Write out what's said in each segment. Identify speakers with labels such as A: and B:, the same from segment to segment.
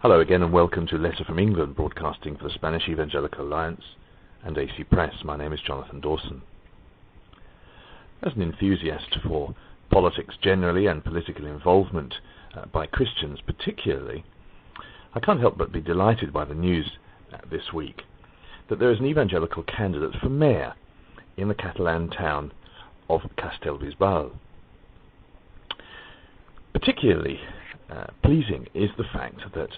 A: Hello again and welcome to Letter from England, broadcasting for the Spanish Evangelical Alliance and AC Press. My name is Jonathan Dawson. As an enthusiast for politics generally and political involvement by Christians particularly, I can't help but be delighted by the news this week that there is an evangelical candidate for mayor in the Catalan town of Castellbisbal. Particularly pleasing is the fact that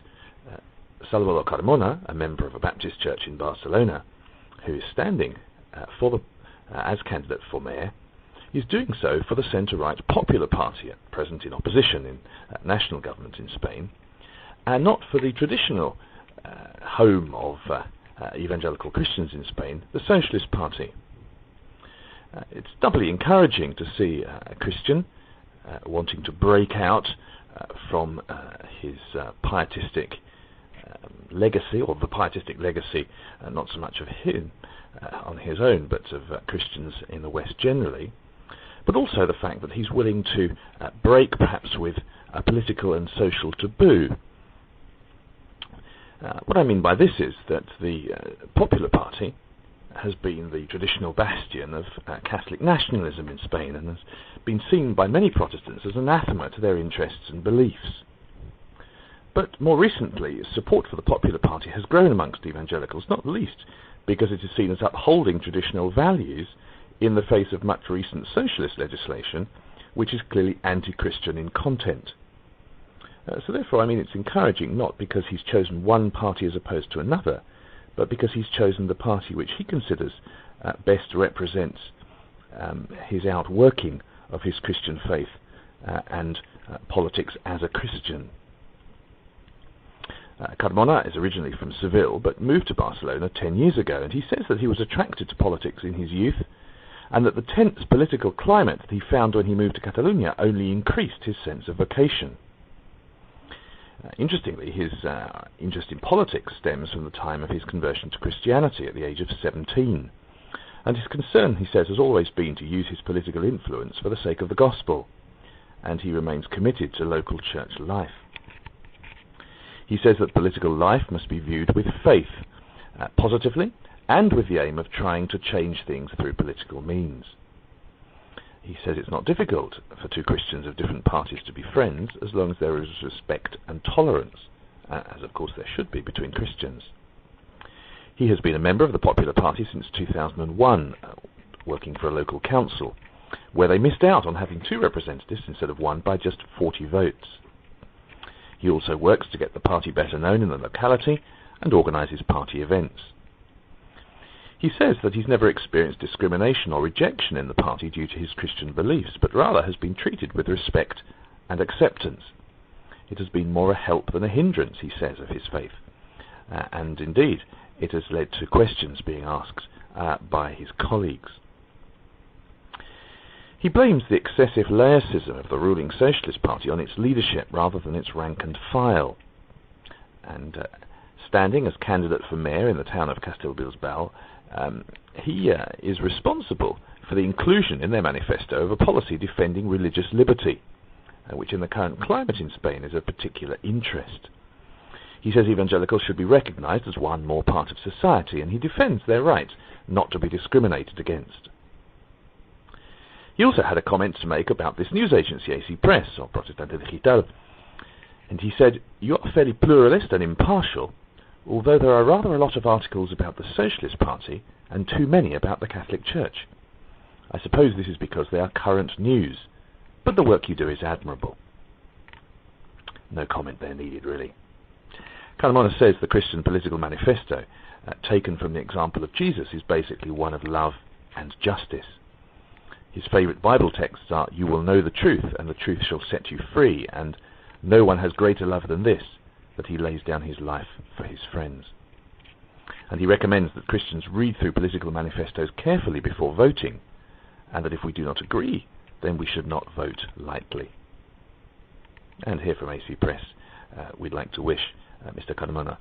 A: Salvador Carmona, a member of a Baptist church in Barcelona, who is standing as candidate for mayor, is doing so for the centre-right Popular Party, at present in opposition in national government in Spain, and not for the traditional home of evangelical Christians in Spain, the Socialist Party. It's doubly encouraging to see a Christian wanting to break out from his pietistic legacy, or the pietistic legacy, not so much of him on his own, but of Christians in the West generally, but also the fact that he's willing to break perhaps with a political and social taboo. What I mean by this is that the Popular Party has been the traditional bastion of Catholic nationalism in Spain and has been seen by many Protestants as anathema to their interests and beliefs. But more recently, support for the Popular Party has grown amongst evangelicals, not least because it is seen as upholding traditional values in the face of much recent socialist legislation, which is clearly anti-Christian in content. So therefore, I mean, it's encouraging not because he's chosen one party as opposed to another, but because he's chosen the party which he considers best represents his outworking of his Christian faith and politics as a Christian. Carmona is originally from Seville, but moved to Barcelona 10 years ago, and he says that he was attracted to politics in his youth, and that the tense political climate that he found when he moved to Catalonia only increased his sense of vocation. Interestingly, his interest in politics stems from the time of his conversion to Christianity at the age of 17, and his concern, he says, has always been to use his political influence for the sake of the gospel, and he remains committed to local church life. He says that political life must be viewed with faith, positively, and with the aim of trying to change things through political means. He says it's not difficult for two Christians of different parties to be friends as long as there is respect and tolerance, as of course there should be between Christians. He has been a member of the Popular Party since 2001, working for a local council, where they missed out on having two representatives instead of one by just 40 votes. He also works to get the party better known in the locality and organises party events. He says that he's never experienced discrimination or rejection in the party due to his Christian beliefs, but rather has been treated with respect and acceptance. It has been more a help than a hindrance, he says, of his faith. And indeed, it has led to questions being asked by his colleagues. He blames the excessive laicism of the ruling Socialist Party on its leadership rather than its rank and file. And standing as candidate for mayor in the town of Castellbisbal, he is responsible for the inclusion in their manifesto of a policy defending religious liberty, which in the current climate in Spain is of particular interest. He says evangelicals should be recognized as one more part of society, and he defends their right not to be discriminated against. He also had a comment to make about this news agency, AC Press, or Evangelical, and he said, "You are fairly pluralist and impartial, although there are rather a lot of articles about the Socialist Party and too many about the Catholic Church. I suppose this is because they are current news, but the work you do is admirable." No comment there needed, really. Carmona says the Christian political manifesto, taken from the example of Jesus, is basically one of love and justice. His favourite Bible texts are, "You will know the truth, and the truth shall set you free," and "No one has greater love than this, that he lays down his life for his friends." And he recommends that Christians read through political manifestos carefully before voting, and that if we do not agree, then we should not vote lightly. And here from AC Press, we'd like to wish Mr. Carmona